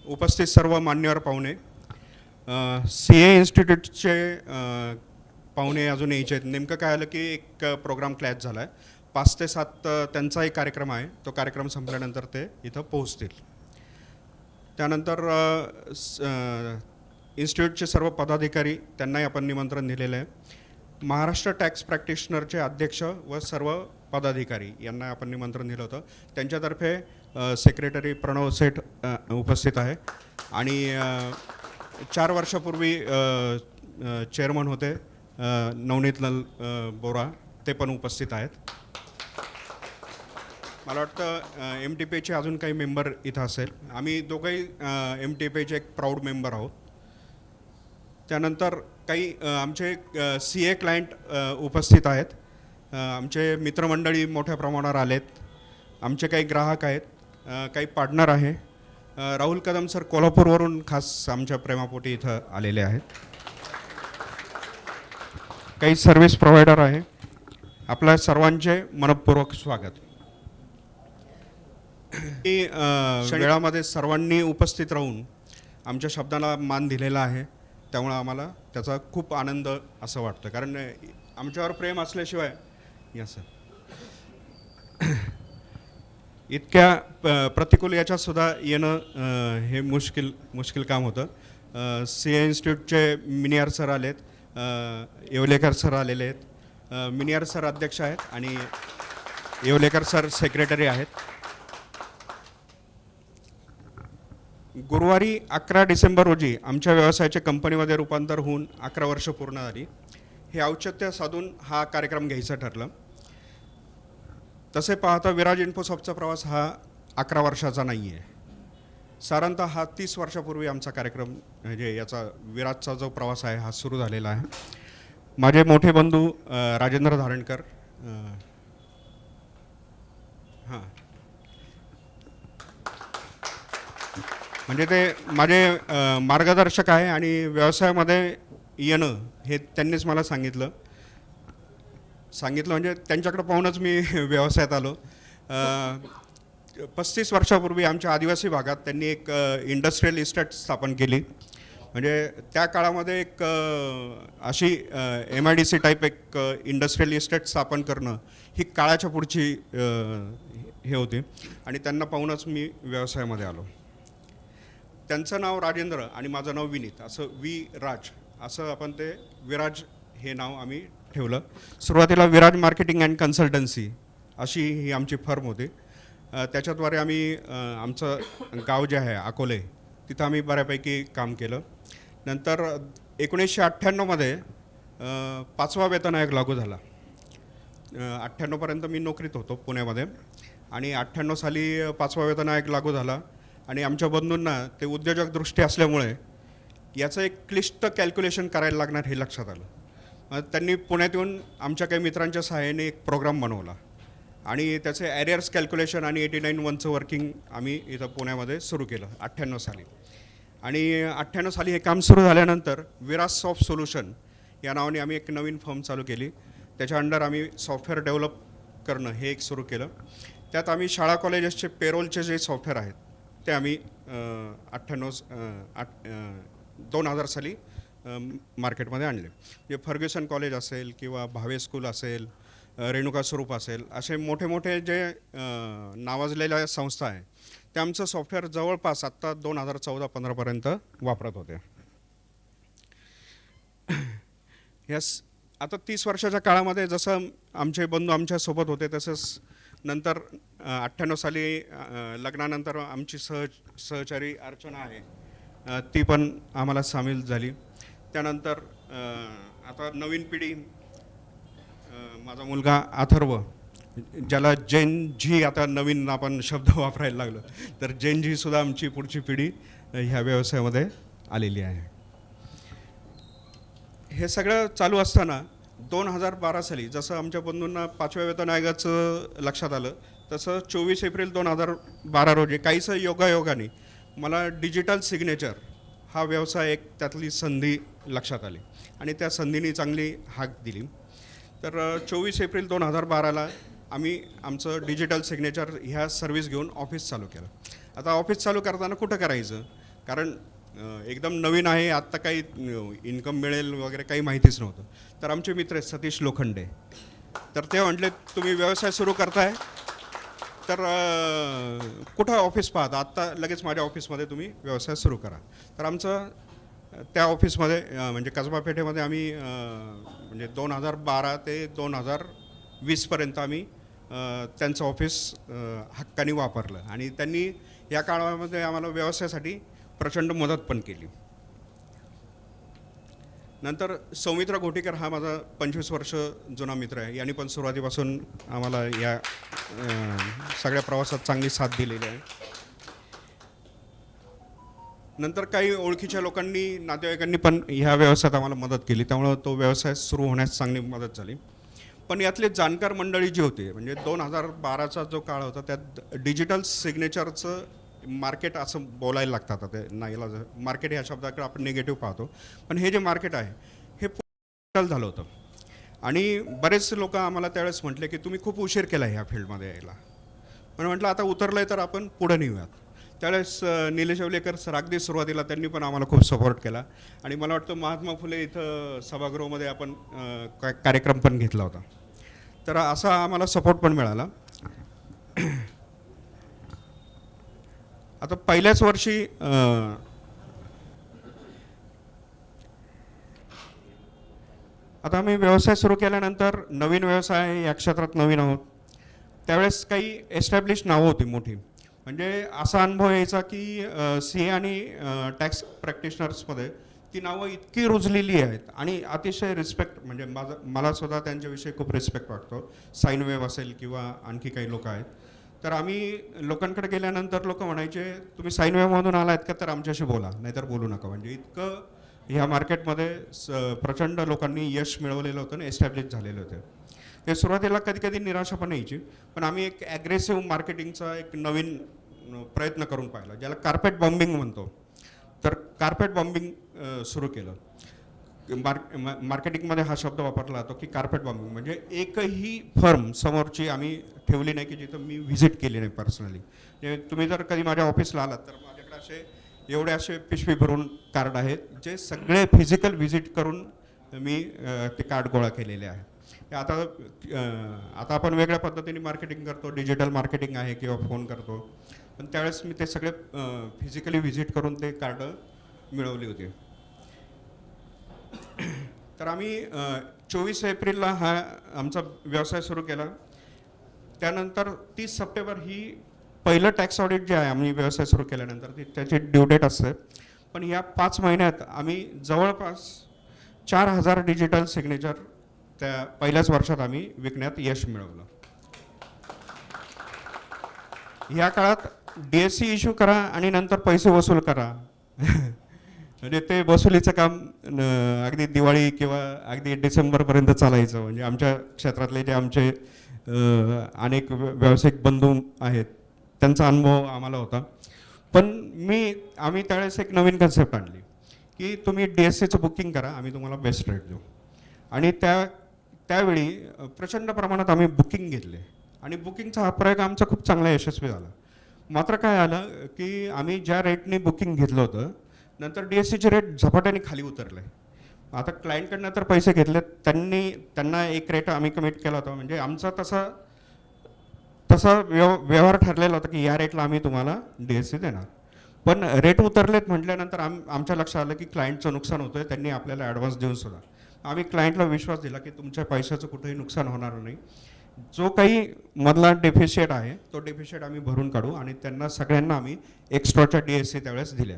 उपस्थित सर्व मान्यवर पाहुणे, CA इन्स्टिट्यूटचे पाहुणे अजून यायचे आहेत. नेमकं काय आलं की एक प्रोग्राम क्लॅश झाला आहे. 5 ते 7 त्यांचा एक कार्यक्रम आहे. तो कार्यक्रम संपल्यानंतर ते इथं पोहोचतील. त्यानंतर इन्स्टिट्यूटचे सर्व पदाधिकारी त्यांनाही आपण निमंत्रण दिलेलं आहे. महाराष्ट्र टॅक्स प्रॅक्टिशनरचे अध्यक्ष व सर्व पदाधिकारी यांना आपण निमंत्रण दिलं होतं. त्यांच्यातर्फे सेक्रेटरी प्रणव सेठ उपस्थित आहे आणि 4 वर्षापूर्वी चेअरमन होते नवनीतलाल बोरा, ते पण उपस्थित आहेत. मला वाटतं MTPAचे अजून काही मेंबर इथं असेल. आम्ही दोघंही MTPAचे एक प्राऊड मेंबर आहोत. त्यानंतर काही आमचे CA क्लायंट उपस्थित आहेत. आमचे मित्रमंडळी मोठ्या प्रमाणावर आलेत. आमचे काही ग्राहक आहेत, काही पार्टनर आहे. राहुल कदम सर कोल्हापूरवरून खास आमच्या प्रेमापोटी इथं आलेले आहेत. काही सर्व्हिस प्रोव्हायडर आहे. आपल्या सर्वांचे मनपूर्वक स्वागत. वेळामध्ये सर्वांनी उपस्थित राहून आमच्या शब्दाला मान दिलेला आहे. त्यामुळं आम्हाला त्याचा खूप आनंद असं वाटतं, कारण आमच्यावर प्रेम असल्याशिवाय सर इतक्या प्रतिकूल याच्यातसुद्धा येणं हे मुश्किल काम होतं. CA इन्स्टिट्यूटचे मिनियार सर आलेत, येवलेकर सर आलेले आहेत. मिनियार सर अध्यक्ष आहेत आणि येवलेकर सर सेक्रेटरी आहेत. गुरुवारी 11 डिसेंबर रोजी आमच्या व्यवसायाच्या कंपनीमध्ये रूपांतर होऊन 11 वर्ष पूर्ण झाली. हे औचित्य साधून हा कार्यक्रम घ्यायचं ठरलं. तसे पाहता विराज इन्फोसॉफ्टचा प्रवास हा 11 वर्षाचा नाही आहे. साधारणतः हा 30 वर्षापूर्वी आमचा कार्यक्रम म्हणजे याचा विराजचा जो प्रवास आहे हा सुरू झालेला आहे. माझे मोठे बंधू राजेंद्र धारणकर म्हणजे ते माझे मार्गदर्शक आहे आणि व्यवसायामध्ये येणं हे त्यांनीच मला सांगितलं म्हणजे त्यांच्याकडे पाहूनच मी व्यवसायात आलो. 35 वर्षापूर्वी आमच्या आदिवासी भागात त्यांनी एक इंडस्ट्रियल इस्टेट स्थापन केली. म्हणजे त्या काळामध्ये एक अशी MIDC टाईप एक इंडस्ट्रियल इस्टेट स्थापन करणं ही काळाच्या पुढची हे होती आणि त्यांना पाहूनच मी व्यवसायामध्ये आलो. त्यांचं नाव राजेंद्र आणि माझं नाव विनीत, असं राज असं आपण ते विराज हे नाव आम्ही ठेवलं. सुरुवातीला विराज मार्केटिंग अँड कन्सल्टन्सी अशी ही आमची फर्म होती. त्याच्याद्वारे आम्ही आमचं गाव जे आहे अकोले तिथं आम्ही बऱ्यापैकी काम केलं. नंतर 1998मध्ये 5वा वेतन आयोग लागू झाला. 98पर्यंत मी नोकरीत होतो पुण्यामध्ये आणि 98 साली 5वा वेतन आयोग लागू झाला आणि आमच्या बंधूंना ते उद्योजक दृष्टी असल्यामुळे याचं एक क्लिष्ट कॅल्क्युलेशन करायला लागणार हे लक्षात आलं. त्यांनी पुण्यात येऊन आमच्या काही मित्रांच्या सहाय्याने एक प्रोग्राम बनवला आणि त्याचे ॲरियर्स कॅल्क्युलेशन आणि 89(1)चं वर्किंग आम्ही इथं पुण्यामध्ये सुरू केलं 98 साली. आणि 98 साली हे काम सुरू झाल्यानंतर विराज सॉफ्ट सोल्युशन या नावाने आम्ही एक नवीन फर्म चालू केली. त्याच्या अंडर आम्ही सॉफ्टवेअर डेव्हलप करणं हे एक सुरू केलं. त्यात आम्ही शाळा कॉलेजेसचे पेरोलचे जे सॉफ्टवेअर आहेत ते आम्ही 2000 साली मार्केटमध्ये आणले. म्हणजे फर्ग्युसन कॉलेज असेल किंवा भावे स्कूल असेल, रेणुका स्वरूप असेल, असे मोठे मोठे जे नावाजलेल्या संस्था आहे ते आमचं सॉफ्टवेअर जवळपास आत्ता 2014-15पर्यंत वापरत होते. आता 30 वर्षाच्या काळामध्ये जसं आमचे बंधू आमच्यासोबत होते तसंच नंतर 98 साली लग्नानंतर आमची सहचारी अर्चना आहे ती पण आम्हाला सामील झाली. त्यानंतर आता नवीन पिढी, माझा मुलगा अथर्व, ज्याला जेन झी आता नवीन आपण शब्द वापरायला लागलो, तर जेन झी सुद्धा आमची पुढची पिढी ह्या व्यवसायामध्ये आलेली आहे. हे सगळं चालू असताना 2012 साली जसं आमच्या बंधूंना 5व्या वेतन आयोगाचं लक्षात आलं तसं 24 एप्रिल 2012 रोजी काहीसं योगायोगाने मला डिजिटल सिग्नेचर हा व्यवसाय एक त्यातली संधी लक्षात आली आणि त्या संधीने चांगली हाक दिली. तर 24 एप्रिल 2012ला आम्ही आमचं डिजिटल सिग्नेचर ह्या सर्व्हिस घेऊन ऑफिस चालू केलं. आता ऑफिस चालू करताना कुठं करायचं, कारण एकदम नवीन आहे, आत्ता काही इन्कम मिळेल वगैरे काही माहितीच नव्हतं. तर आमचे मित्र आहेत सतीश लोखंडे, तर ते म्हटले तुम्ही व्यवसाय सुरू करताय तर कुठं ऑफिस पाहता, आत्ता लगेच माझ्या ऑफिसमध्ये तुम्ही व्यवसाय सुरू करा. तर आमचं त्या ऑफिसमध्ये म्हणजे कसबा पेठेमध्ये आम्ही म्हणजे 2012 ते 2020पर्यंत आम्ही त्यांचं ऑफिस हक्काने वापरलं आणि त्यांनी या काळामध्ये आम्हाला व्यवसायासाठी प्रचंड मदत पण केली. नंतर सौमित्र घोटीकर हा माझा 25 वर्ष जुना मित्र आहे. यांनी पण सुरुवातीपासून आम्हाला या सगळ्या प्रवासात चांगली साथ दिलेली आहे. नंतर काही ओळखीच्या लोकांनी, नातेवाईकांनी पण ह्या व्यवसायात आम्हाला मदत केली, त्यामुळं तो व्यवसाय सुरू होण्यास चांगली मदत झाली. पण यातले जाणकार मंडळी जी होती, म्हणजे 2012चा जो काळ होता त्यात डिजिटल सिग्नेचरचं मार्केट असं बोलायला लागतं. आता ते नाहीला मार्केट ह्या शब्दाकडे आपण निगेटिव्ह पाहतो, पण हे जे मार्केट आहे हे डिजिटल झालं होतं. आणि बरेच लोक आम्हाला त्यावेळेस म्हटले की तुम्ही खूप उशीर केला ह्या फील्डमध्ये यायला. पण म्हटलं आता उतरलं आहे तर आपण पुढे नेऊयात. त्यावेळेस निलेश येवलेकर सर अगदी सुरुवातीला त्यांनी पण आम्हाला खूप सपोर्ट केला आणि मला वाटतं महात्मा फुले इथं सभागृहामध्ये आपण कार्यक्रम पण घेतला होता. तर असा आम्हाला सपोर्ट पण मिळाला. आता पहिल्याच वर्षी आता आम्ही व्यवसाय सुरू केल्यानंतर, नवीन व्यवसाय या क्षेत्रात नवीन आहोत, त्यावेळेस काही एस्टॅब्लिश नावं होती मोठी. म्हणजे असा अनुभव यायचा की CA आणि टॅक्स प्रॅक्टिशनर्समध्ये ती नावं इतकी रुजलेली आहेत आणि अतिशय रिस्पेक्ट, म्हणजे मला सुद्धा त्यांच्याविषयी खूप रिस्पेक्ट वाटतो. साईनवेव असेल किंवा आणखी काही लोक आहेत. तर आम्ही लोकांकडे गेल्यानंतर लोक म्हणायचे तुम्ही साईनवेवमधून आला आहेत का, तर आमच्याशी बोला, नाहीतर बोलू नका. म्हणजे इतकं ह्या मार्केटमध्ये प्रचंड लोकांनी यश मिळवलेलं होतं आणि एस्टॅब्लिश झालेलं होतं. ते सुरुवातीला कधी कधी निराशा पण यायची, पण आम्ही एक ॲग्रेसिव्ह मार्केटिंगचा एक नवीन प्रयत्न करून पाहिला, ज्याला कार्पेट बॉम्बिंग म्हणतो. तर कार्पेट बॉम्बिंग सुरू केलं. मार्केटिंगमध्ये हा शब्द वापरला जातो की कार्पेट बॉम्बिंग, म्हणजे एकही फर्म समोरची आम्ही ठेवली नाही की जिथं मी व्हिजिट केली नाही पर्सनली. म्हणजे तुम्ही जर कधी माझ्या ऑफिसला आलात तर माझ्याकडे एवढे असे पिशवी भरून कार्ड आहेत, जे सगळे फिजिकल व्हिजिट करून मी ते कार्ड गोळा केलेले आहे. आता आपण वेगळ्या पद्धतीने मार्केटिंग करतो, डिजिटल मार्केटिंग आहे किंवा फोन करतो, पण त्यावेळेस मी ते सगळे फिजिकली व्हिजिट करून ते कार्ड मिळवली होती. तर आम्ही 24 एप्रिलला हा आमचा व्यवसाय सुरू केला. त्यानंतर 30 सप्टेंबर ही पहिलं टॅक्स ऑडिट जे आहे आम्ही व्यवसाय सुरू केल्यानंतर त्याची ड्यू डेट असते. पण या 5 महिन्यात आम्ही जवळपास 4000 डिजिटल सिग्नेचर त्या पहिल्याच वर्षात आम्ही विकण्यात यश मिळवलं. ह्या काळात DSC इश्यू करा आणि नंतर पैसे वसूल करा म्हणजे ते वसुलीचं काम अगदी दिवाळी किंवा अगदी डिसेंबरपर्यंत चालायचं. म्हणजे आमच्या क्षेत्रातले जे आमचे अनेक व्यावसायिक बंधू आहेत त्यांचा अनुभव आम्हाला होता. पण आम्ही त्यावेळेस एक नवीन कन्सेप्ट आणली की तुम्ही DSCचं बुकिंग करा, आम्ही तुम्हाला बेस्ट रेट देऊ. आणि त्यावेळी प्रचंड प्रमाणात आम्ही बुकिंग घेतले आणि बुकिंगचा हा प्रयोग आमचा खूप चांगला यशस्वी झाला. मात्र काय आलं की आम्ही ज्या रेटने बुकिंग घेतलं होतं नंतर DSCचे रेट झपाट्याने खाली उतरले. आता क्लायंटकडनं तर पैसे घेतले, त्यांना एक रेट आम्ही कमिट केला होता. म्हणजे आमचा तसा व्यवहार ठरलेला होता की या रेटला आम्ही तुम्हाला DSC देणार. पण रेट उतरलेत म्हटल्यानंतर आमच्या लक्षात आलं की क्लायंटचं नुकसान होतं आहे. त्यांनी आपल्याला ॲडव्हान्स देऊन सुद्धा आम्ही क्लायंटला विश्वास दिला की तुमच्या पैशाचं कुठेही नुकसान होणार नाही. जो काही मधला डेफिशिएट आहे तो डेफिशिएट आम्ही भरून काढू. आणि त्यांना सगळ्यांना आम्ही एक्स्ट्राच्या DSC त्यावेळेस दिल्या.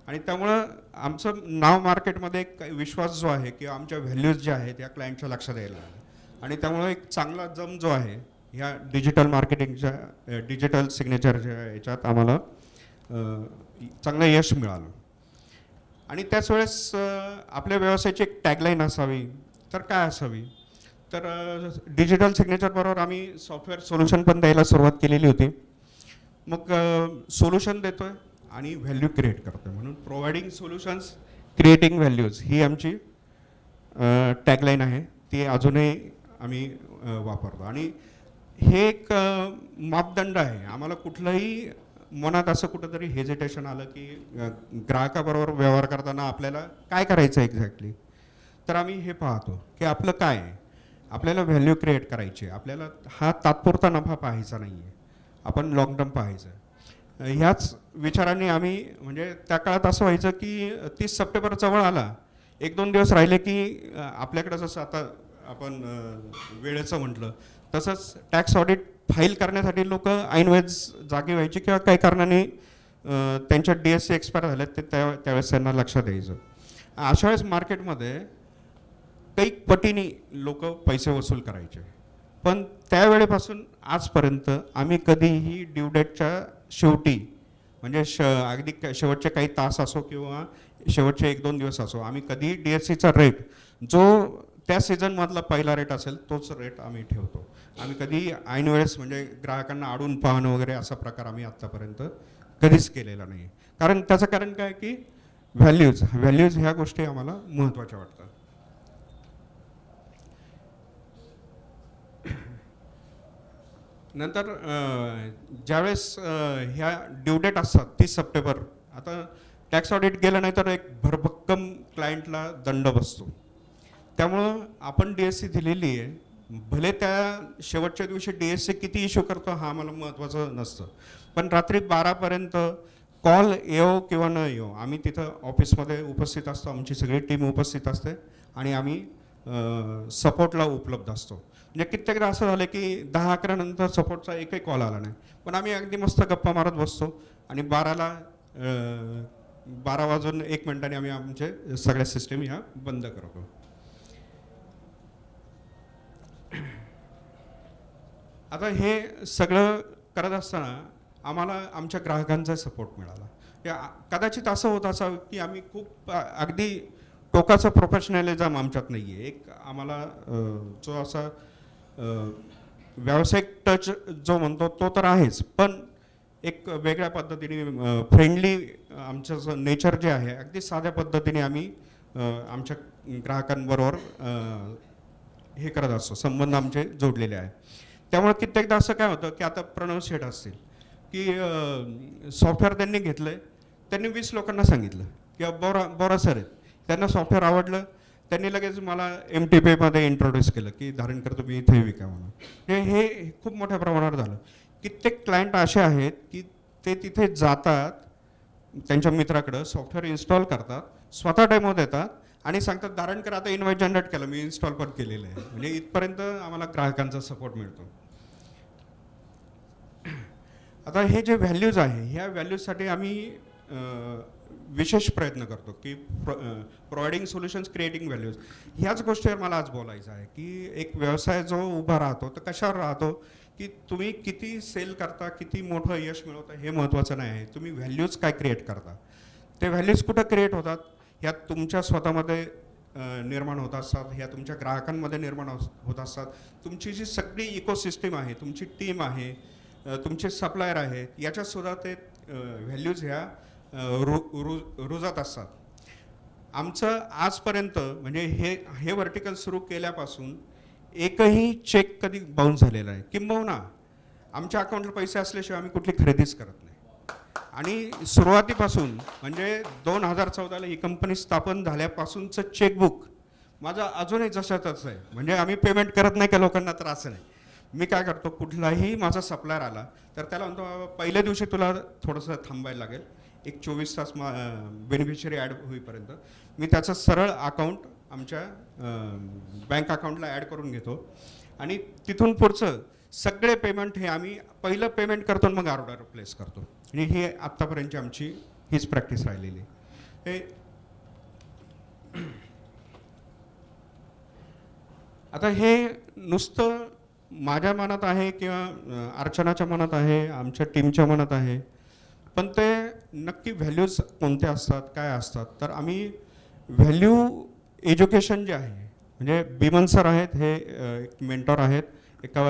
आणि त्यामुळं आमचं नाव मार्केटमध्ये एक विश्वास जो आहे किंवा आमच्या व्हॅल्यूज ज्या आहेत त्या क्लायंटच्या लक्षात यायला लागल्या. आणि त्यामुळे एक चांगला जम जो आहे ह्या डिजिटल मार्केटिंगच्या डिजिटल सिग्नेचरच्या याच्यात आम्हाला चांगलं यश मिळालं. आणि त्याच वेळेस आपल्या व्यवसायाची एक टॅगलाईन असावी. तर काय असावी, तर डिजिटल सिग्नेचरबरोबर आम्ही सॉफ्टवेअर सोल्युशन पण द्यायला सुरुवात केलेली होती. मग सोल्युशन देतो आहे आणि व्हॅल्यू क्रिएट करतो आहे, म्हणून प्रोव्हाइडिंग सोल्युशन्स क्रिएटिंग व्हॅल्यूज ही आमची टॅगलाईन आहे. ती अजूनही आम्ही वापरतो. आणि हे एक मापदंड आहे. आम्हाला कुठलंही मनात असं कुठंतरी हेजिटेशन आलं की ग्राहकाबरोबर व्यवहार करताना आपल्याला काय करायचं एक्झॅक्टली. तर आम्ही हे पाहतो की आपलं काय आहे, आपल्याला व्हॅल्यू क्रिएट करायची आहे, आपल्याला हा तात्पुरता नफा पाहायचा नाही आहे, आपण लॉंग टर्म पाहायचं आहे. ह्याच विचारांनी आम्ही म्हणजे त्या काळात असं व्हायचं की 30 सप्टेंबर जवळ आला, 1-2 दिवस राहिले की आपल्याकडं जसं आता आपण वेळेचं म्हटलं तसंच टॅक्स ऑडिट फाईल करण्यासाठी लोक ऐनवेळेस जागे व्हायची किंवा काही कारणाने त्यांच्या DSC एक्सपायर झाल्यात ते त्यावेळेस त्यांना लक्षात यायचं. अशा वेळेस मार्केटमध्ये काही पटीने लोक पैसे वसूल करायचे. पण त्यावेळेपासून आजपर्यंत आम्ही कधीही ड्यू डेटच्या शेवटी म्हणजे अगदी शेवटचे काही तास असो किंवा शेवटचे 1-2 दिवस असो, आम्ही कधीही DSCचा रेट जो त्या सीझनमधला पहिला रेट असेल तोच रेट आम्ही ठेवतो. आम्ही कधी ऐन वेळेस म्हणजे ग्राहकांना आडून पाहणं वगैरे असा प्रकार आम्ही आत्तापर्यंत कधीच केलेला नाही. कारण त्याचं कारण काय की व्हॅल्यूज ह्या गोष्टी आम्हाला महत्त्वाच्या वाटतात. नंतर ज्यावेळेस ह्या ड्यू डेट असतात 30 सप्टेंबर, आता टॅक्स ऑडिट गेलं नाही तर एक भरभक्कम क्लायंटला दंड बसतो. त्यामुळं आपण DSC दिलेली आहे, भले त्या शेवटच्या दिवशी DSC किती इश्यू करतो हा आम्हाला महत्त्वाचं नसतं, पण रात्री 12पर्यंत कॉल येऊ किंवा न येऊ आम्ही तिथं ऑफिसमध्ये उपस्थित असतो, आमची सगळी टीम उपस्थित असते आणि आम्ही सपोर्टला उपलब्ध असतो. म्हणजे कित्येकदा असं झालं की 10-11 नंतर सपोर्टचा एकही कॉल आला नाही, पण आम्ही अगदी मस्त गप्पा मारत बसतो आणि 12 वाजून 1 मिनिटांनी आम्ही आमचे सगळ्या सिस्टीम ह्या बंद करतो. आता हे सगळं करत असताना आम्हाला आमच्या ग्राहकांचा सपोर्ट मिळाला. कदाचित असं होत असावं की आम्ही खूप अगदी टोकाचं प्रोफेशनलिझम आमच्यात नाही आहे. एक आम्हाला जो असा व्यावसायिक टच जो म्हणतो तो तर आहेच, पण एक वेगळ्या पद्धतीने फ्रेंडली आमचं नेचर जे आहे अगदी साध्या पद्धतीने आम्ही आमच्या ग्राहकांबरोबर हे करत असतो, संबंध आमचे जोडलेले आहे. त्यामुळे कित्येकदा असं काय होतं की आता प्रणव शेठ असतील की सॉफ्टवेअर त्यांनी घेतलं आहे, त्यांनी 20 लोकांना सांगितलं की बोरा सर आहेत, त्यांना सॉफ्टवेअर आवडलं, त्यांनी लगेच मला MTPमध्ये इंट्रोड्यूस केलं की धारणकर तुम्ही इथे विका म्हणून. हे खूप मोठ्या प्रमाणावर झालं. कित्येक क्लायंट असे आहेत की ते तिथे जातात, त्यांच्या मित्राकडं सॉफ्टवेअर इन्स्टॉल करतात, स्वतः डेमो देतात आणि सांगतात धारणकर आता इन्व्हाइट जनरेट केलं, मी इन्स्टॉल पण केलेलं आहे. म्हणजे इथपर्यंत आम्हाला ग्राहकांचा सपोर्ट मिळतो. आता हे जे व्हॅल्यूज आहे ह्या व्हॅल्यूजसाठी आम्ही विशेष प्रयत्न करतो की प्रोव्हाइडिंग सोल्युशन्स, क्रिएटिंग व्हॅल्यूज. ह्याच गोष्टीवर मला आज बोलायचं आहे की एक व्यवसाय जो उभा राहतो तर कशावर राहतो की तुम्ही किती सेल करता, किती मोठं यश मिळवता हे महत्त्वाचं नाही आहे, तुम्ही व्हॅल्यूज काय क्रिएट करता. ते व्हॅल्यूज कुठं क्रिएट होतात, ह्या तुमच्या स्वतःमध्ये निर्माण होत असतात, ह्या तुमच्या ग्राहकांमध्ये निर्माण होत असतात. तुमची जी सगळी इकोसिस्टीम आहे, तुमची टीम आहे, तुमचे सप्लायर आहेत, याच्यातसुद्धा ते व्हॅल्यूज ह्या रुजत असतात. आमचं आजपर्यंत म्हणजे हे वर्टिकल सुरू केल्यापासून एकही चेक कधी बाउन्स झालेला आहे, किंबहुना आमच्या अकाउंटला पैसे असल्याशिवाय आम्ही कुठली खरेदीच करत नाही. आणि सुरुवातीपासून म्हणजे 2014ला ही कंपनी स्थापन झाल्यापासूनचं चेकबुक माझं अजूनही जशा तसं आहे. म्हणजे आम्ही पेमेंट करत नाही का लोकांना, तर असं नाही. मी काय करतो, कुठलाही माझा सप्लायर आला तर त्याला म्हणतो पहिल्या दिवशी तुला थोडंसं थांबायला लागेल, एक 24 तास बेनिफिशरी ॲड होईपर्यंत. मी त्याचं सरळ अकाउंट आमच्या बँक अकाउंटला ॲड करून घेतो आणि तिथून पुढचं सगळे पेमेंट हे आम्ही पहिलं पेमेंट करतो मग ऑर्डर प्लेस करतो. आणि ही आत्तापर्यंतची आमची हीच प्रॅक्टिस राहिलेली आहे. आता हे नुसतं माझ्या मनात आहे किंवा अर्चनाच्या मनात आहे, आमच्या टीमच्या मनात आहे, पण ते नक्की व्हॅल्यूज कोणत्या असतात, काय असतात. तर आम्ही व्हॅल्यू एज्युकेशन जे आहे, म्हणजे बिमन सर आहेत, हे एक मेंटॉर आहेत, एका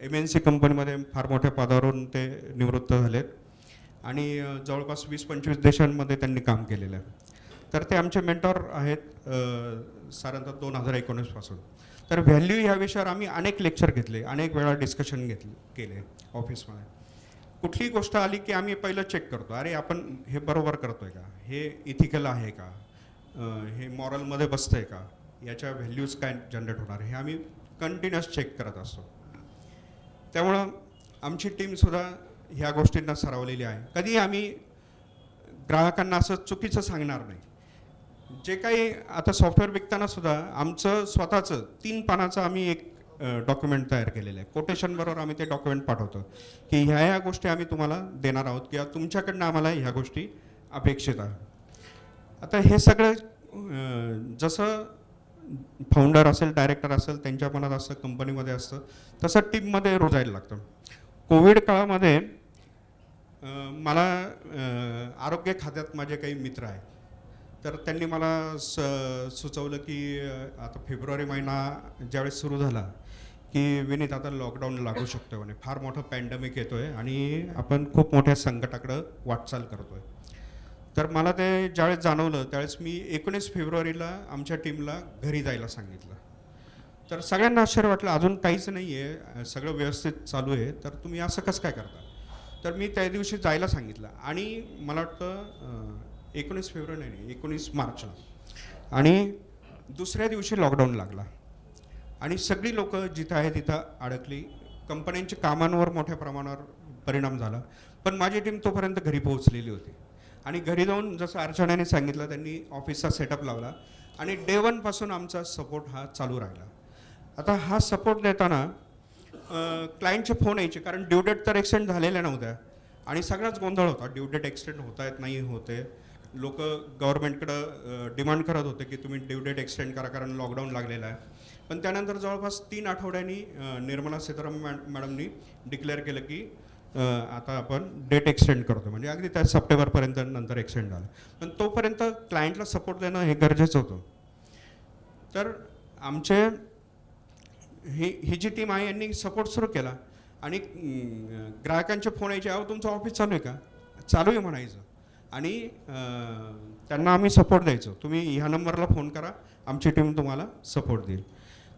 MNC कंपनीमध्ये फार मोठ्या पदावरून ते निवृत्त झालेत आणि जवळपास 20-25 देशांमध्ये त्यांनी काम केलेलं आहे. तर ते आमचे मेंटॉर आहेत साधारणतः 2019 पासून. तर व्हॅल्यू ह्या विषयावर आम्ही अनेक लेक्चर घेतले, अनेक वेळा डिस्कशन केले ऑफिसमध्ये. कुठलीही गोष्ट आली की आम्ही पहिलं चेक करतो, अरे आपण हे बरोबर करतोय का, हे इथिकल आहे का, हे मॉरलमध्ये बसतंय का, याच्या व्हॅल्यूज काय जनरेट होणार, हे आम्ही कंटिन्युअस चेक करत असतो. त्यामुळं आमची टीमसुद्धा ह्या गोष्टींना सरावलेली आहे. कधी आम्ही ग्राहकांना असं चुकीचं सांगणार नाही. जे काही आता सॉफ्टवेअर विकताना सुद्धा आमचं स्वतःचं 3 पानाचं आम्ही एक डॉक्युमेंट तयार केलेलं आहे. कोटेशनबरोबर आम्ही ते डॉक्युमेंट पाठवतो की ह्या गोष्टी आम्ही तुम्हाला देणार आहोत किंवा तुमच्याकडनं आम्हाला ह्या गोष्टी अपेक्षित आहे. आता हे सगळं जसं फाउंडर असेल, डायरेक्टर असेल, त्यांच्या मनात असतं, कंपनीमध्ये असतं, तसं टीममध्ये रुजायला लागतं. कोविड काळामध्ये मला आरोग्य खात्यात माझे काही मित्र आहेत, तर त्यांनी मला सुचवलं की आता फेब्रुवारी महिना ज्यावेळेस सुरू झाला की विनीत आता लॉकडाऊन लागू शकतो म्हणे, फार मोठं पॅन्डेमिक येतो आहे आणि आपण खूप मोठ्या संकटाकडं वाटचाल करतो आहे. तर मला ते ज्यावेळेस जाणवलं त्यावेळेस मी 19 फेब्रुवारीला आमच्या टीमला घरी जायला सांगितलं. तर सगळ्यांना आश्चर्य वाटलं, अजून काहीच नाही आहे, सगळं व्यवस्थित चालू आहे, तर तुम्ही असं कसं काय करता. तर मी त्या दिवशी जायला सांगितलं आणि मला वाटतं 19 फेब्रुवारी नाही, 19 मार्चला, आणि दुसऱ्या दिवशी लॉकडाऊन लागला आणि सगळी लोक जिथं आहे तिथं अडकली. कंपन्यांच्या कामांवर मोठ्या प्रमाणावर परिणाम झाला. पण माझी टीम तोपर्यंत घरी पोहोचलेली होती आणि घरी जाऊन जसं अर्चनाने सांगितलं, त्यांनी ऑफिसचा सेटअप लावला आणि डे 1 पासून आमचा सपोर्ट हा चालू राहिला. आता हा सपोर्ट देताना क्लायंटचे फोन यायचे, कारण ड्यू डेट तर एक्सटेंड झालेल्या नव्हत्या आणि सगळाच गोंधळ होता. ड्यू डेट एक्सटेंड होत आहेत नाही होते, लोक गव्हर्नमेंटकडं डिमांड करत होते की तुम्ही ड्यू डेट एक्सटेंड करा कारण लॉकडाऊन लागलेला आहे. पण त्यानंतर जवळपास 3 आठवड्यांनी निर्मला सीतारामन मॅडमनी डिक्लेअर केलं की आता आपण डेट एक्सटेंड करतो, म्हणजे अगदी त्या सप्टेंबरपर्यंत नंतर एक्सटेंड झालं. पण तोपर्यंत क्लायंटला सपोर्ट देणं हे गरजेचं होतं. तर आमचे ही जी टीम आहे यांनी सपोर्ट सुरू केला आणि ग्राहकांचे फोन यायचे, अहो तुमचं ऑफिस चालू आहे का, चालू आहे म्हणायचं, आणि त्यांना आम्ही सपोर्ट द्यायचो, तुम्ही ह्या नंबरला फोन करा, आमची टीम तुम्हाला सपोर्ट देईल.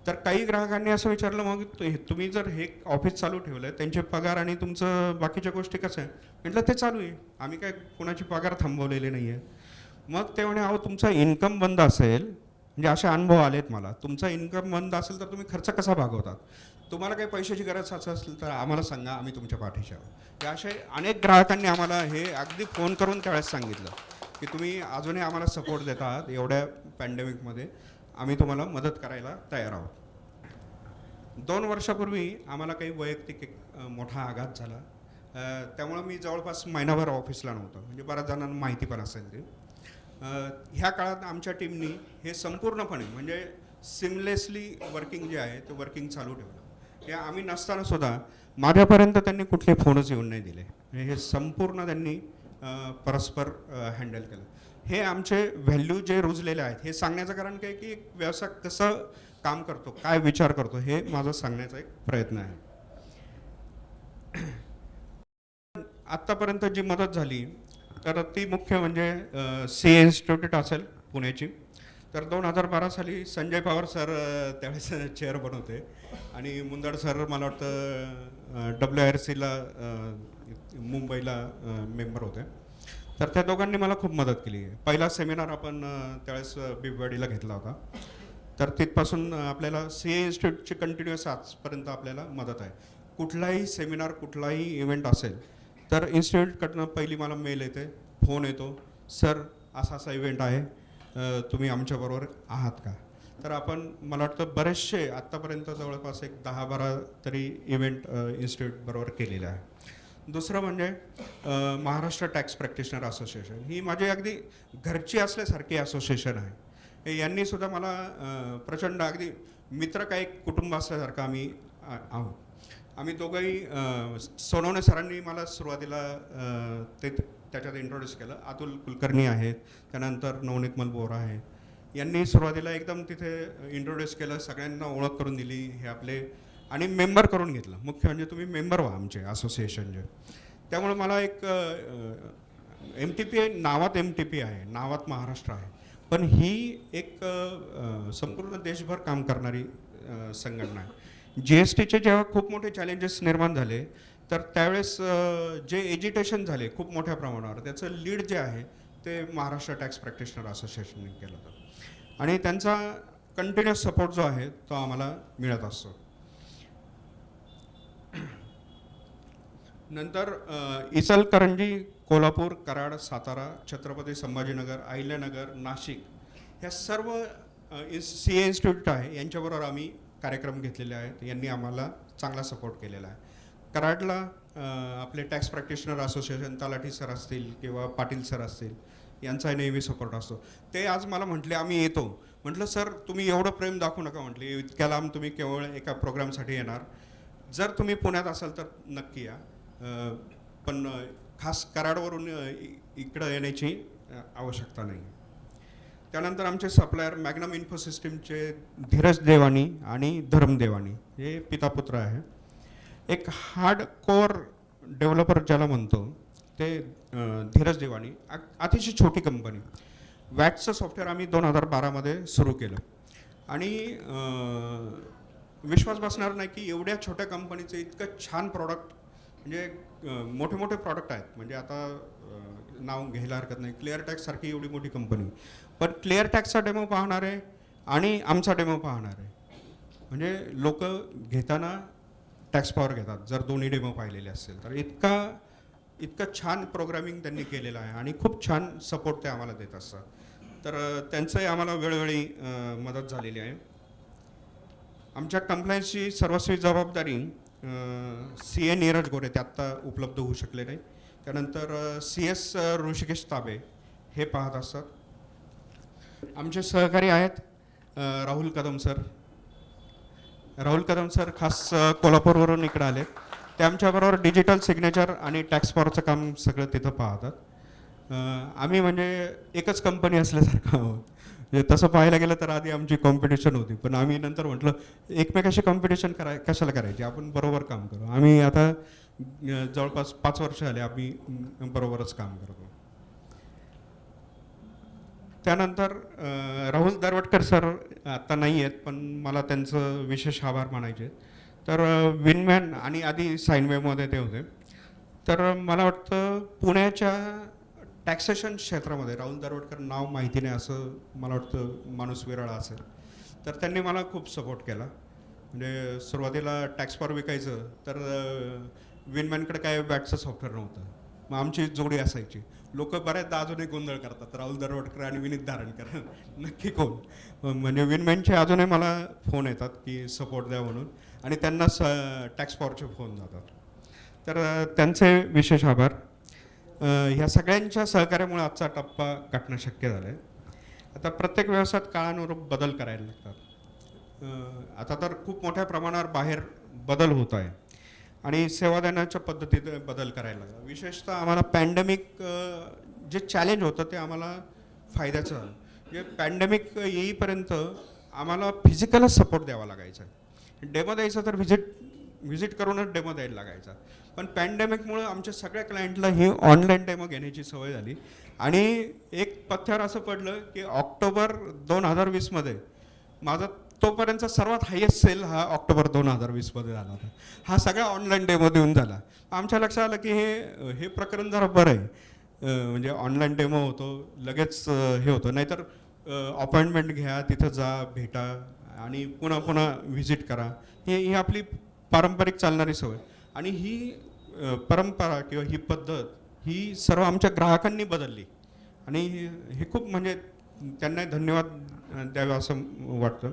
तर काही ग्राहकांनी असं विचारलं, मग तुम्ही जर हे ऑफिस चालू ठेवलं, त्यांचे पगार आणि तुमचं बाकीच्या गोष्टी कसं आहे. म्हटलं ते चालू आहे, आम्ही काय कोणाची पगार थांबवलेले नाही आहे. मग ते म्हणे, अहो तुमचा इन्कम बंद असेल, म्हणजे असे अनुभव आलेत मला, तुमचा इन्कम बंद असेल तर तुम्ही खर्च कसा भागवतात, तुम्हाला काही पैशाची गरज असेल तर आम्हाला सांगा, आम्ही तुमच्या पाठीशी आहोत. हे असे अनेक ग्राहकांनी आम्हाला हे अगदी फोन करून त्यावेळेस सांगितलं की तुम्ही अजूनही आम्हाला सपोर्ट देत आहात, एवढ्या पॅन्डेमिकमध्ये आम्ही तुम्हाला मदत करायला तयार आहोत. 2 वर्षापूर्वी आम्हाला काही वैयक्तिक एक मोठा आघात झाला, त्यामुळं मी जवळपास महिनाभर ऑफिसला नव्हतं, म्हणजे बऱ्याच जणांना माहिती पण असेल ते. ह्या काळात आमच्या टीमनी हे संपूर्णपणे म्हणजे सिमलेसली वर्किंग जे आहे ते वर्किंग चालू ठेवलं. हे आम्ही नसताना सुद्धा माझ्यापर्यंत त्यांनी कुठले फोनच येऊन नाही दिले. हे संपूर्ण त्यांनी परस्पर हँडल केलं. हे आमचे व्हॅल्यू जे रुजलेले आहेत हे सांगण्याचं कारण काय की एक व्यवसाय कसं काम करतो, काय विचार करतो, हे माझा सांगण्याचा एक प्रयत्न आहे. आत्तापर्यंत जी मदत झाली तर ती मुख्य म्हणजे CA इन्स्टिट्यूट असेल पुण्याची. तर 2012 साली संजय पवार सर त्यावेळेस चेअरमन होते आणि मुंदड सर मला वाटतं WIRCला मुंबईला मेंबर होते. तर त्या दोघांनी मला खूप मदत केली. पहिला सेमिनार आपण त्यावेळेस बिबवाडीला घेतला होता. तर तिथपासून आपल्याला CA इन्स्टिट्यूटची कंटिन्युअस आजपर्यंत आपल्याला मदत आहे. कुठलाही सेमिनार, कुठलाही इव्हेंट असेल तर इन्स्टिट्यूटकडनं पहिली मला मेल येते, फोन येतो, सर असा असा इव्हेंट आहे, तुम्ही आमच्याबरोबर आहात का. तर आपण मला वाटतं बरेचसे आत्तापर्यंत जवळपास एक 10-12 तरी इव्हेंट इन्स्टिट्यूटबरोबर केलेले आहे. दुसरं म्हणजे महाराष्ट्र टॅक्स प्रॅक्टिशनर असोसिएशन, ही माझी अगदी घरची असल्यासारखी असोसिएशन आहे. यांनी सुद्धा मला प्रचंड अगदी मित्र काही कुटुंब असल्यासारखं आम्ही आहोत. आम्ही दोघंही सोनवणे सरांनी मला सुरुवातीला त्याच्यात इंट्रोड्यूस केलं. अतुल कुलकर्णी आहेत, त्यानंतर नवनीत मलबोरा आहे, यांनी सुरुवातीला एकदम तिथे इंट्रोड्यूस केलं, सगळ्यांना ओळख करून दिली हे आपले, आणि मेंबर करून घेतलं. मुख्य म्हणजे तुम्ही मेंबर व्हा आमचे असोसिएशनचे. त्यामुळे मला एक MTP नावात MTP आहे, नावात महाराष्ट्र आहे, पण ही एक संपूर्ण देशभर काम करणारी संघटना आहे. GSTचे जेव्हा खूप मोठे चॅलेंजेस निर्माण झाले तर त्यावेळेस जे एज्युटेशन झाले खूप मोठ्या प्रमाणावर, त्याचं लीड जे आहे ते महाराष्ट्र टॅक्स प्रॅक्टिशनर असोसिएशनने केलं होतं आणि त्यांचा कंटिन्युअस सपोर्ट जो आहे तो आम्हाला मिळत असतो. नंतर इचलकरंजी, कोल्हापूर, कराड, सातारा, छत्रपती संभाजीनगर, अहिल्यानगर, नाशिक ह्या सर्व CA इन्स्टिट्यूट आहे यांच्याबरोबर आम्ही कार्यक्रम घेतलेले आहेत. यांनी आम्हाला चांगला सपोर्ट केलेला आहे. कराडला आपले टॅक्स प्रॅक्टिशनर असोसिएशन तलाठी सर असतील किंवा पाटील सर असतील यांचा नेहमी सपोर्ट असतो. ते आज मला म्हटले आम्ही येतो. म्हटलं सर तुम्ही एवढं प्रेम दाखवू नका, म्हटले इतक्या लांब तुम्ही केवळ एका प्रोग्रामसाठी येणार. जर तुम्ही पुण्यात असाल तर नक्की या, पण खास कराडवरून इकडं येण्याची आवश्यकता नाही. त्यानंतर आमचे सप्लायर मॅग्नम इन्फोसिस्टीमचे धीरज देवानी आणि धर्म देवानी हे पितापुत्र आहे. एक हार्ड कोअर डेव्हलपर ज्याला म्हणतो ते धीरज देवानी. अतिशय छोटी कंपनी. वॅटचं सॉफ्टवेअर आम्ही 2012मध्ये सुरू केलं आणि विश्वास बसणार नाही की एवढ्या छोट्या कंपनीचं इतकं छान प्रॉडक्ट, म्हणजे मोठे मोठे प्रॉडक्ट आहेत. म्हणजे आता नाव घ्यायला हरकत नाही, क्लिअर टॅक्स सारखी एवढी मोठी कंपनी, पण क्लिअर टॅक्सचा डेमो पाहणार आहे आणि आमचा डेमो पाहणार आहे. म्हणजे लोक घेताना टॅक्स पॉवर घेतात जर दोन्ही डेमो पाहिलेले असेल तर. इतकं छान प्रोग्रामिंग त्यांनी केलेलं आहे आणि खूप छान सपोर्ट ते आम्हाला देत असतात. तर त्यांचंही आम्हाला वेळोवेळी मदत झालेली आहे. आमच्या कंप्लायन्सची सर्वस्वी जबाबदारी CA नीरज गोरे, ते आत्ता उपलब्ध होऊ शकले नाही. त्यानंतर CS ऋषिकेश ताबे हे पाहत असतात. आमचे सहकारी आहेत राहुल कदम सर. राहुल कदम सर खास कोल्हापूरवरून इकडे आले. ते आमच्याबरोबर डिजिटल सिग्नेचर आणि टॅक्स पॉवरचं काम सगळं तिथं पाहतात. आम्ही म्हणजे एकच कंपनी असल्यासारखं आहोत. म्हणजे तसं पाहायला गेलं तर आधी आमची कॉम्पिटिशन होती, पण आम्ही नंतर म्हटलं एकमेकाशी कॉम्पिटिशन कशाला करायची, आपण बरोबर काम करू. आम्ही आता जवळपास 5 वर्ष झाले आम्ही बरोबरच काम करतो. त्यानंतर राहुल दरवटकर सर आता नाही आहेत, पण मला त्यांचं विशेष आभार मानायचे. तर विनमॅन आणि आधी साईनवेमध्ये ते होते. तर मला वाटतं पुण्याच्या टॅक्सेशन क्षेत्रामध्ये राहुल दरवटकर नाव माहिती नाही असं मला वाटतं माणूस विरळा असेल. तर त्यांनी मला खूप सपोर्ट केला. म्हणजे सुरुवातीला टॅक्स पॉवर विकायचं तर विनमॅनकडे काय वॅटचं सॉफ्टवेअर नव्हतं, मग आमची जोडी असायची. लोक बऱ्याचदा अजूनही गोंधळ करतात, राहुल दरवटकर आणि विनीत धारणकर नक्की कोण. म्हणजे विनमॅनचे अजूनही मला फोन येतात की सपोर्ट द्या म्हणून, आणि त्यांना टॅक्स पॉवरचे फोन जातात. तर त्यांचे विशेष आभार. ह्या सगळ्यांच्या सहकार्यामुळे आजचा टप्पा गाठणं शक्य झालं आहे. आता प्रत्येक व्यवसायात काळानुरूप बदल करायला लागतात. आता तर खूप मोठ्या प्रमाणावर बाहेर बदल होत आहे आणि सेवा देण्याच्या पद्धतीत बदल करायला लागला. विशेषतः आम्हाला पॅन्डेमिक जे चॅलेंज होतं ते आम्हाला फायद्याचं झालं. म्हणजे पॅन्डेमिक येईपर्यंत आम्हाला फिजिकलच सपोर्ट द्यावा लागायचा. डेमो द्यायचा तर व्हिजिट करूनच डेमो द्यायला लागायचा. पण पॅन्डेमिकमुळं आमच्या सगळ्या क्लायंटला ही ऑनलाईन डेमो घेण्याची सवय झाली आणि एक पथ्यावर असं पडलं की ऑक्टोबर 2020मध्ये माझा तोपर्यंत सर्वात हायेस्ट सेल हा ऑक्टोबर 2020मध्ये झाला होता. हा सगळा ऑनलाईन डेमो देऊन झाला. आमच्या लक्षात आलं की हे प्रकरण जरा बरं आहे. म्हणजे ऑनलाईन डेमो होतो, लगेच हे होतं. नाहीतर अपॉइंटमेंट घ्या, तिथं जा, भेटा आणि पुन्हा पुन्हा व्हिजिट करा. ही आपली पारंपरिक चालणारी सवय, आणि ही परंपरा किंवा ही पद्धत ही सर्व आमच्या ग्राहकांनी बदलली. आणि हे खूप म्हणजे त्यांना धन्यवाद द्यावे असं वाटतं.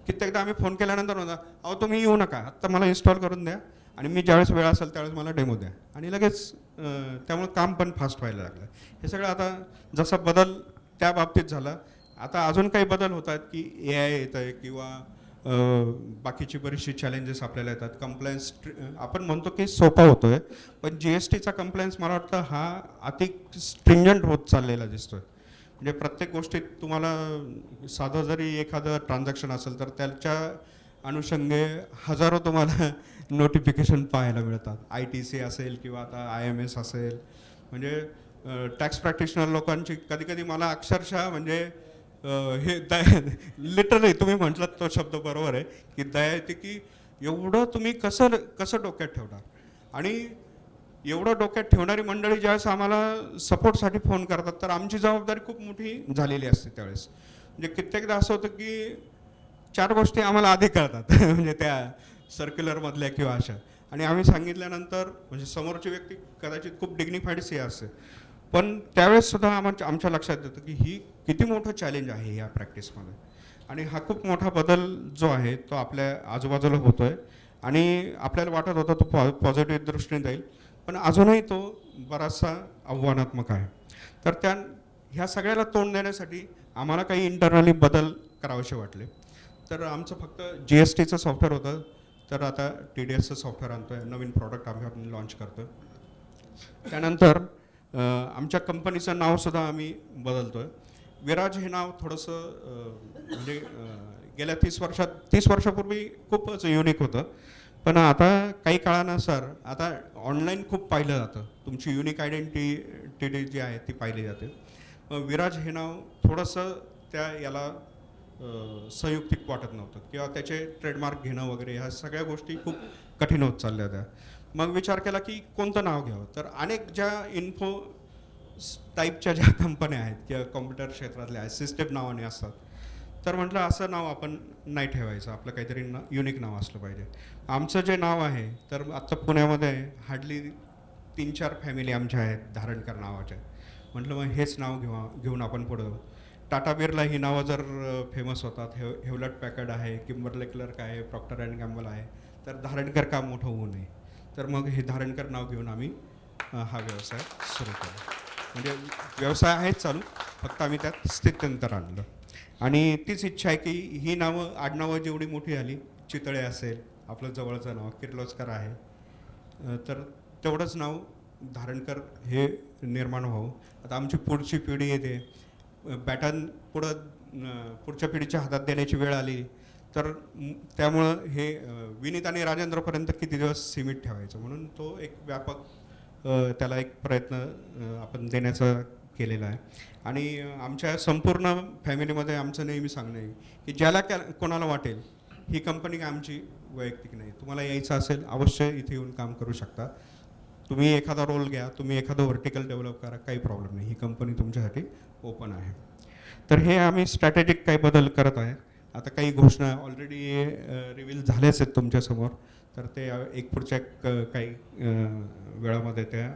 कित्येकदा आम्ही फोन केल्यानंतर होता, अहो तुम्ही येऊ नका, आत्ता मला इन्स्टॉल करून द्या आणि मी ज्यावेळेस वेळ असेल त्यावेळेस मला डेमो द्या, आणि लगेच त्यामुळे काम पण फास्ट व्हायला लागलं. हे सगळं आता जसा बदल त्या बाबतीत झाला. आता अजून काही बदल होत आहेत की AI येत आहे किंवा बाकीची बरीचशी चॅलेंजेस आपल्याला येतात. कंप्लायन्स आपण म्हणतो की सोपा होतो आहे, पण GSTचा कंप्लायन्स मला वाटतं हा अति स्ट्रिंजंट होत चाललेला दिसतो आहे. म्हणजे प्रत्येक गोष्टीत तुम्हाला साधं जरी एखादं ट्रान्झॅक्शन असेल तर त्याच्या अनुषंगे हजारो तुम्हाला नोटिफिकेशन पाहायला मिळतात. ITC असेल किंवा आता IMS असेल. म्हणजे टॅक्स प्रॅक्टिशनर लोकांची कधी मला अक्षरशः म्हणजे हे दया, लिटरली तुम्ही म्हटलात तो शब्द बरोबर आहे की दया येते की एवढं तुम्ही कसं डोक्यात ठेवणार. आणि एवढं डोक्यात ठेवणारी मंडळी ज्यावेळेस आम्हाला सपोर्टसाठी फोन करतात तर आमची जबाबदारी खूप मोठी झालेली असते त्यावेळेस. म्हणजे कित्येकदा असं होतं की 4 गोष्टी आम्हाला आधी कळतात म्हणजे त्या सर्क्युलरमधल्या किंवा अशा, आणि आम्ही सांगितल्यानंतर म्हणजे समोरची व्यक्ती कदाचित खूप डिग्निफाईड असते, पण त्यावेळेस सुद्धा आमच्या लक्षात येतं की ही किती मोठं चॅलेंज आहे या प्रॅक्टिसमध्ये. आणि हा खूप मोठा बदल जो आहे तो आपल्या आजूबाजूला होतो आहे आणि आपल्याला वाटत होता तो पॉझिटिव्ह दृष्टीने जाईल, पण अजूनही तो बराचसा आव्हानात्मक आहे. तर ह्या सगळ्याला तोंड देण्यासाठी आम्हाला काही इंटरनली बदल करावेसे वाटले. तर आमचं फक्त GSTचं सॉफ्टवेअर होतं, तर आता TDSचं सॉफ्टवेअर आणतो आहे, नवीन प्रॉडक्ट आम्ही लॉन्च करतो. त्यानंतर आमच्या कंपनीचं नावसुद्धा आम्ही बदलतो आहे. विराज हे नाव थोडंसं म्हणजे गेल्या 30 वर्षापूर्वी खूपच युनिक होतं, पण आता काही काळानुसार आता ऑनलाईन खूप पाहिलं जातं, तुमची युनिक आयडेंटिटी जी आहे ती पाहिली जाते. विराज हे नाव थोडंसं याला संयुक्तिक वाटत नव्हतं किंवा त्याचे ट्रेडमार्क घेणं वगैरे ह्या सगळ्या गोष्टी खूप कठीण होत चालल्या होत्या. मग विचार केला की कोणतं नाव घ्यावं, तर अनेक ज्या इन्फो टाईपच्या ज्या कंपन्या आहेत किंवा कॉम्प्युटर क्षेत्रातल्या सिस्टेम नावाने असतात, तर म्हटलं असं नाव आपण नाही ठेवायचं, आपलं काहीतरी युनिक नाव असलं पाहिजे. आमचं जे नाव आहे तर आत्ता पुण्यामध्ये हार्डली 3-4 फॅमिली आमच्या आहेत धारणकर नावाच्या. म्हटलं मग हेच नाव घेऊन आपण पुढं. टाटा बिर्ला ही नावं जर फेमस होतात, हेवलट पॅकर्ड आहे, किंबर्ले क्लर्क आहे, प्रॉक्टर अँड गॅम्बल आहे, तर धारणकर का मोठं होऊ नये. तर मग हे धारणकर नाव घेऊन आम्ही हा व्यवसाय सुरू केला. म्हणजे व्यवसाय आहेच चालू, फक्त आम्ही त्यात स्थित्यंतर आणलं. आणि तीच इच्छा आहे की ही नावं आडनावं जेवढी मोठी झाली, चितळे असेल, आपलं जवळचं नाव किर्लोस्कर आहे, तर तेवढंच नाव धारणकर हे निर्माण व्हावं. आता आमची पुढची पिढी येते, बॅटन पुढच्या पिढीच्या हातात देण्याची वेळ आली, तर त्यामुळं हे विनीत आणि राजेंद्रपर्यंत किती दिवस सीमित ठेवायचं, म्हणून तो एक व्यापक त्याला एक प्रयत्न आपण देण्याचा केलेला आहे. आणि आमच्या संपूर्ण फॅमिलीमध्ये आमचं नेहमी सांगणं आहे की ज्याला कोणाला वाटेल ही कंपनी आमची वैयक्तिक नाही, तुम्हाला यायचं असेल अवश्य इथे येऊन काम करू शकता. तुम्ही एखादा रोल घ्या, तुम्ही एखादं व्हर्टिकल डेव्हलप करा, काही प्रॉब्लेम नाही, ही कंपनी तुमच्यासाठी ओपन आहे. तर हे आम्ही स्ट्रॅटेजिक काही बदल करत आहे. आता काही घोषणा ऑलरेडी रिव्हील झाल्याच आहेत तुमच्यासमोर, तर ते पुढच्या काही वेळामध्ये त्या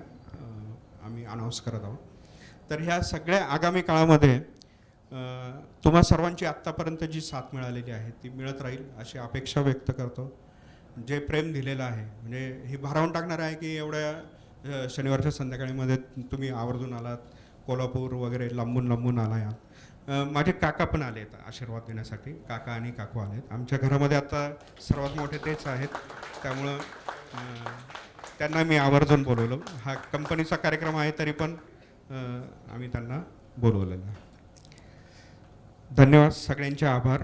आम्ही अनाऊन्स करत आहोत. तर ह्या सगळ्या आगामी काळामध्ये तुम्हा सर्वांची आत्तापर्यंत जी साथ मिळालेली आहे ती मिळत राहील अशी अपेक्षा व्यक्त करतो. जे प्रेम दिलेलं आहे, म्हणजे हे भारावून टाकणार आहे की एवढ्या शनिवारच्या संध्याकाळीमध्ये तुम्ही आवर्जून आलात, कोल्हापूर वगैरे लांबून आला आहात. माझे काका पण आले आहेत आशीर्वाद देण्यासाठी, काका आणि काकू आले आहेत. आमच्या घरामध्ये आता सर्वात मोठे तेच आहेत, त्यामुळं त्यांना मी आवर्जून बोलवलं. हा कंपनीचा कार्यक्रम आहे तरी पण आम्ही त्यांना बोलवलेलं आहे. धन्यवाद, सगळ्यांचे आभार.